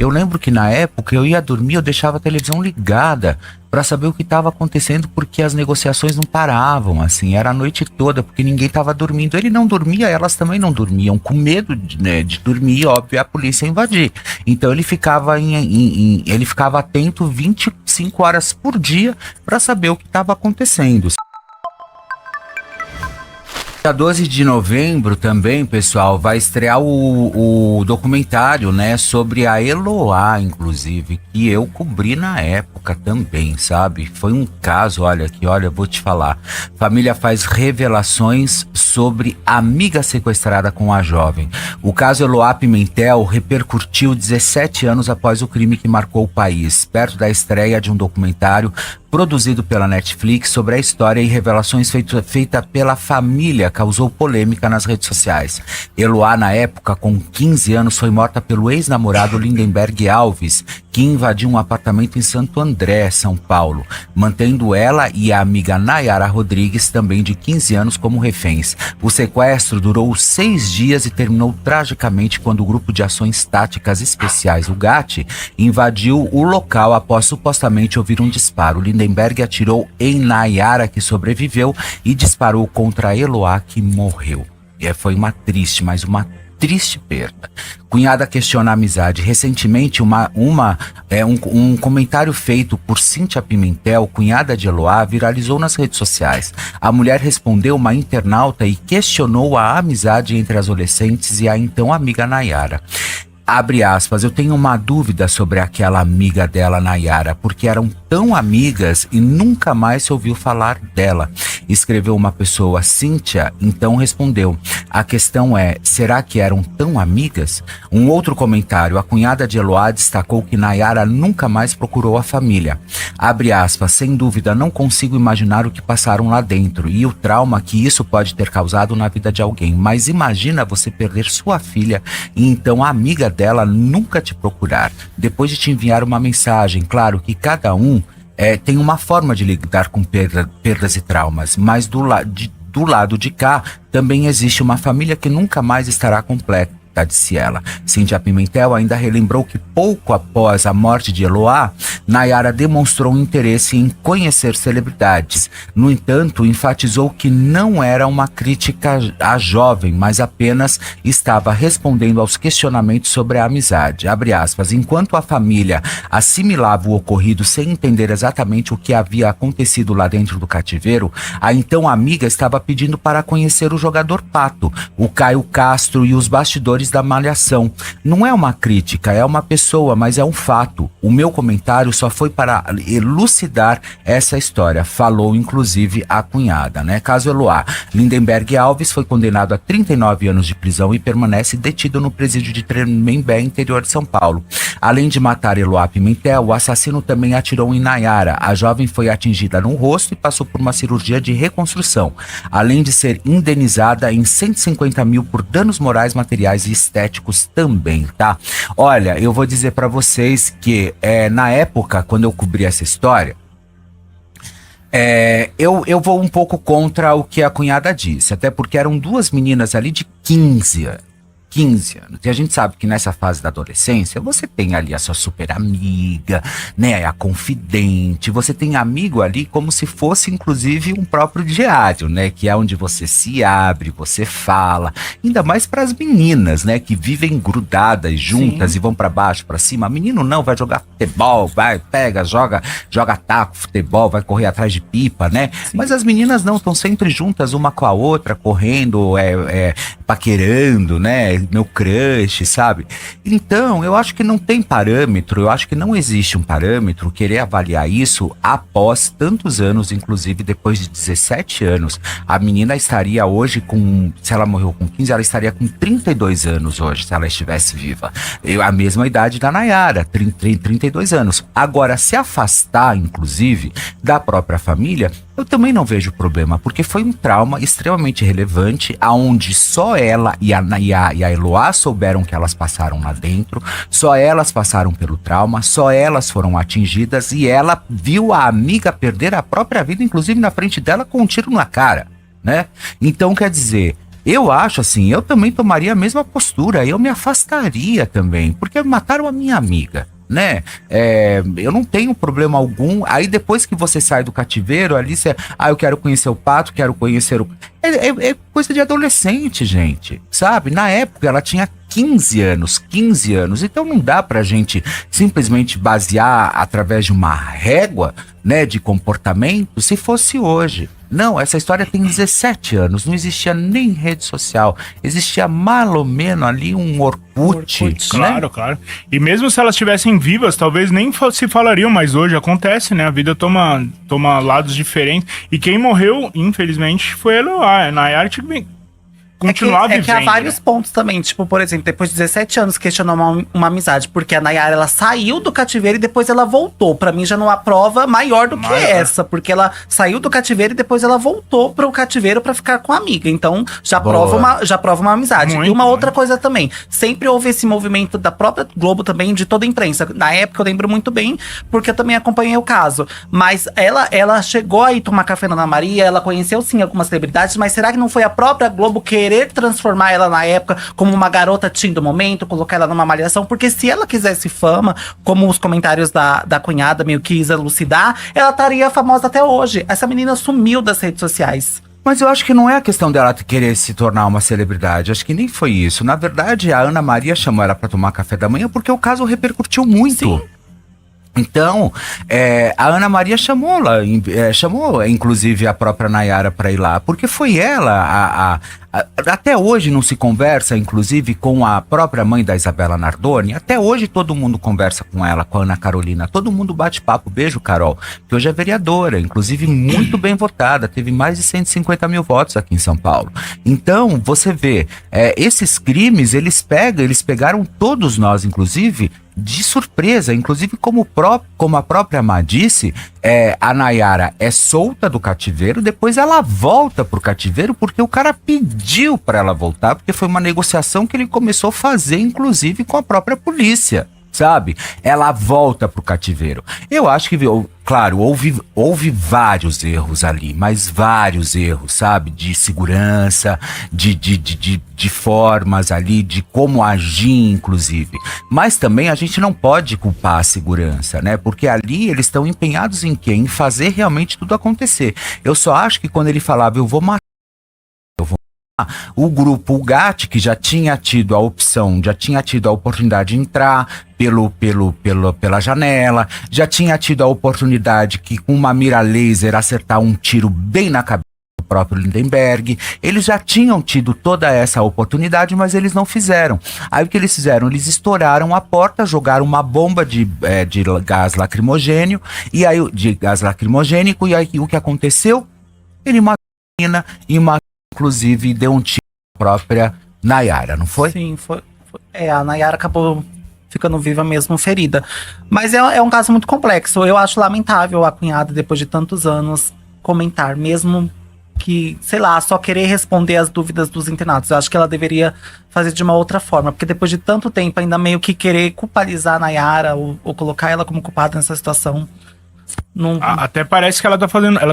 Eu lembro que na época eu ia dormir, eu deixava a televisão ligada para saber o que estava acontecendo, porque as negociações não paravam, assim, era a noite toda, porque ninguém estava dormindo. Ele não dormia, elas também não dormiam, com medo de dormir, óbvio, a polícia invadir. Então ele ficava ele ficava atento 25 horas por dia para saber o que estava acontecendo. Dia 12 de novembro também, pessoal, vai estrear o documentário, né, sobre a Eloá, inclusive, que eu cobri na época também, sabe? Foi um caso, olha, vou te falar. Família faz revelações sobre amiga sequestrada com a jovem. O caso Eloá Pimentel repercutiu 17 anos após o crime que marcou o país, perto da estreia de um documentário produzido pela Netflix sobre a história e revelações feita pela família, causou polêmica nas redes sociais. Eloá, na época, com 15 anos, foi morta pelo ex-namorado Lindenberg Alves, que invadiu um apartamento em Santo André, São Paulo, mantendo ela e a amiga Nayara Rodrigues, também de 15 anos, como reféns. O sequestro durou 6 dias e terminou tragicamente quando o Grupo de Ações Táticas Especiais, o GAT, invadiu o local após supostamente ouvir um disparo. Lindenberg atirou em Nayara, que sobreviveu, e disparou contra Eloá, que morreu. Foi uma triste perda. Cunhada questiona a amizade. Recentemente, um comentário feito por Cíntia Pimentel, cunhada de Eloá, viralizou nas redes sociais. A mulher respondeu uma internauta e questionou a amizade entre as adolescentes e a então amiga Nayara. Abre aspas, eu tenho uma dúvida sobre aquela amiga dela, Nayara, porque eram tão amigas e nunca mais se ouviu falar dela. Escreveu uma pessoa. Cíntia então respondeu, a questão é, será que eram tão amigas? Um outro comentário, a cunhada de Eloá destacou que Nayara nunca mais procurou a família. Abre aspas, sem dúvida não consigo imaginar o que passaram lá dentro e o trauma que isso pode ter causado na vida de alguém, mas imagina você perder sua filha e então a amiga dela nunca te procurar, depois de te enviar uma mensagem. Claro que cada um tem uma forma de lidar com perdas e traumas, mas do lado de cá também existe uma família que nunca mais estará completa, disse ela. Cíntia Pimentel ainda relembrou que pouco após a morte de Eloá, Nayara demonstrou interesse em conhecer celebridades. No entanto, enfatizou que não era uma crítica à jovem, mas apenas estava respondendo aos questionamentos sobre a amizade. Abre aspas, enquanto a família assimilava o ocorrido sem entender exatamente o que havia acontecido lá dentro do cativeiro, a então amiga estava pedindo para conhecer o jogador Pato, o Caio Castro e os bastidores da Malhação. Não é uma crítica, é uma pessoa, mas é um fato. O meu comentário só foi para elucidar essa história, falou inclusive a cunhada, né? Caso Eloá, Lindenberg Alves foi condenado a 39 anos de prisão e permanece detido no presídio de Tremembé, interior de São Paulo. Além de matar Eloá Pimentel, o assassino também atirou em Nayara. A jovem foi atingida no rosto e passou por uma cirurgia de reconstrução, além de ser indenizada em 150 mil por danos morais, materiais e estéticos também, tá? Olha, eu vou dizer pra vocês que na época, quando eu cobri essa história, eu vou um pouco contra o que a cunhada disse, até porque eram duas meninas ali de 15 anos. 15 anos. E a gente sabe que nessa fase da adolescência, você tem ali a sua super amiga, né? A confidente. Você tem amigo ali como se fosse, inclusive, um próprio diário, né? Que é onde você se abre, você fala. Ainda mais para as meninas, né? Que vivem grudadas juntas. Sim. E vão para baixo, para cima. Menino não, vai jogar futebol, vai, pega, joga taco, futebol, vai correr atrás de pipa, né? Sim. Mas as meninas não, estão sempre juntas uma com a outra, correndo, paquerando, né? Meu crush, sabe? Então, eu acho que não tem parâmetro, eu acho que não existe um parâmetro querer avaliar isso após tantos anos, inclusive depois de 17 anos. A menina estaria hoje se ela morreu com 15, ela estaria com 32 anos hoje, se ela estivesse viva. A mesma idade da Nayara, 32 anos. Agora, se afastar, inclusive, da própria família, eu também não vejo problema, porque foi um trauma extremamente relevante, aonde só ela e a Eloá souberam que elas passaram lá dentro, só elas passaram pelo trauma, só elas foram atingidas e ela viu a amiga perder a própria vida, inclusive na frente dela, com um tiro na cara, né? Então, quer dizer, Eu acho assim, eu também tomaria a mesma postura, eu me afastaria também, porque mataram a minha amiga, né? Eu não tenho problema algum. Aí depois que você sai do cativeiro, ali você, eu quero conhecer o pato, quero conhecer o. É coisa de adolescente, gente, sabe? Na época ela tinha 15 anos, então não dá pra gente simplesmente basear através de uma régua, né, de comportamento, se fosse hoje. Não, essa história tem 17 anos, não existia nem rede social, existia malomeno ali um Orkut, né? Claro, claro. E mesmo se elas estivessem vivas, talvez nem se falariam, mas hoje acontece, né? A vida toma lados diferentes. E quem morreu, infelizmente, foi a Eloá. A Nayara tinha que continuar vivendo. É que há vários pontos também. Tipo, por exemplo, depois de 17 anos questionou uma amizade. Porque a Nayara, ela saiu do cativeiro e depois ela voltou. Pra mim já não há prova maior do que essa. Porque ela saiu do cativeiro e depois ela voltou pro cativeiro pra ficar com a amiga. Então já prova uma amizade. Muito, e uma outra coisa também. Sempre houve esse movimento da própria Globo também, de toda a imprensa. Na época eu lembro muito bem, porque eu também acompanhei o caso. Mas ela chegou a ir tomar café na Ana Maria, ela conheceu sim algumas celebridades, mas será que não foi a própria Globo querer transformar ela na época como uma garota teen do momento, colocar ela numa malhação? Porque se ela quisesse fama, como os comentários da cunhada meio que quis elucidar, ela estaria famosa até hoje. Essa menina sumiu das redes sociais. Mas eu acho que não é a questão dela querer se tornar uma celebridade, acho que nem foi isso. Na verdade, a Ana Maria chamou ela pra tomar café da manhã porque o caso repercutiu muito. Sim. Então, a Ana Maria chamou inclusive a própria Nayara para ir lá, porque foi ela, até hoje não se conversa, inclusive, com a própria mãe da Isabela Nardoni. Até hoje todo mundo conversa com ela, com a Ana Carolina, todo mundo bate papo. Beijo, Carol, que hoje é vereadora, inclusive muito bem votada, teve mais de 150 mil votos aqui em São Paulo. Então, você vê, esses crimes, eles pegaram todos nós, inclusive, de surpresa, inclusive como a própria Má disse, a Nayara é solta do cativeiro, depois ela volta pro cativeiro porque o cara pediu para ela voltar, porque foi uma negociação que ele começou a fazer, inclusive com a própria polícia, sabe? Ela volta pro cativeiro. Eu acho que, claro, houve vários erros ali, mas vários erros, sabe? De segurança, de formas ali, de como agir, inclusive. Mas também a gente não pode culpar a segurança, né? Porque ali eles estão empenhados em quê? Em fazer realmente tudo acontecer. Eu só acho que quando ele falava, eu vou matar, o grupo, o GAT, que já tinha tido a opção, já tinha tido a oportunidade de entrar pela janela, já tinha tido a oportunidade que com uma mira laser acertar um tiro bem na cabeça do próprio Lindenberg. Eles já tinham tido toda essa oportunidade, mas eles não fizeram. Aí o que eles fizeram? Eles estouraram a porta, jogaram uma bomba de gás lacrimogênio, e aí de gás lacrimogênico, e aí o que aconteceu? Ele matou a menina e matou, inclusive, deu um tiro na própria Nayara, não foi? Sim, foi. A Nayara acabou ficando viva mesmo, ferida. Mas é um caso muito complexo. Eu acho lamentável a cunhada, depois de tantos anos, comentar, mesmo que, sei lá, só querer responder as dúvidas dos internautas. Eu acho que ela deveria fazer de uma outra forma, porque depois de tanto tempo, ainda meio que querer culpabilizar a Nayara ou colocar ela como culpada nessa situação. Não... Até parece que ela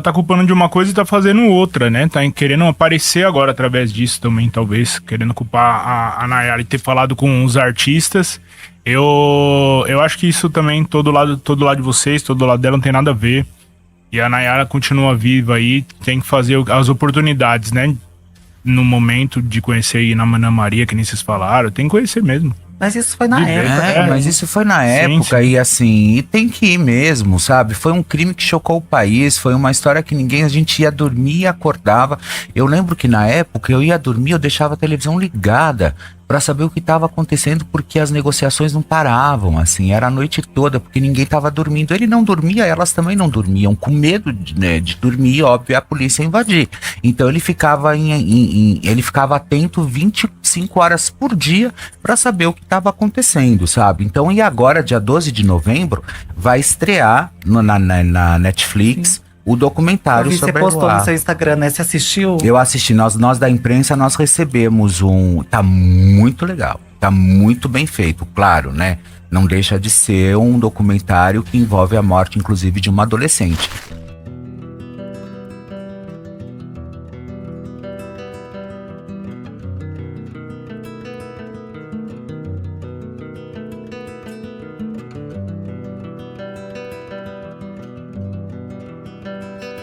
tá culpando de uma coisa e tá fazendo outra, né? Tá querendo aparecer agora através disso também, talvez, querendo culpar a Nayara e ter falado com os artistas. Eu acho que isso também, todo lado de vocês, todo lado dela não tem nada a ver. E a Nayara continua viva aí, tem que fazer as oportunidades, né? No momento de conhecer aí na Ana Maria, que nem vocês falaram, tem que conhecer mesmo. Mas isso foi na época. Mas isso foi na época, sim. E assim, e tem que ir mesmo, sabe? Foi um crime que chocou o país, foi uma história que a gente ia dormir e acordava. Eu lembro que na época eu ia dormir, eu deixava a televisão ligada para saber o que estava acontecendo, porque as negociações não paravam, assim, era a noite toda, porque ninguém estava dormindo. Ele não dormia, elas também não dormiam, com medo de dormir, óbvio, a polícia invadir. Então ele ficava ele ficava atento 25 horas por dia para saber o que estava acontecendo, sabe? Então, e agora, dia 12 de novembro, vai estrear na Netflix. Sim. O documentário sobre a Eloá. Você postou no seu Instagram, né? Você assistiu? Eu assisti. Nós da imprensa, nós recebemos Tá muito legal. Tá muito bem feito, claro, né? Não deixa de ser um documentário que envolve a morte, inclusive, de uma adolescente.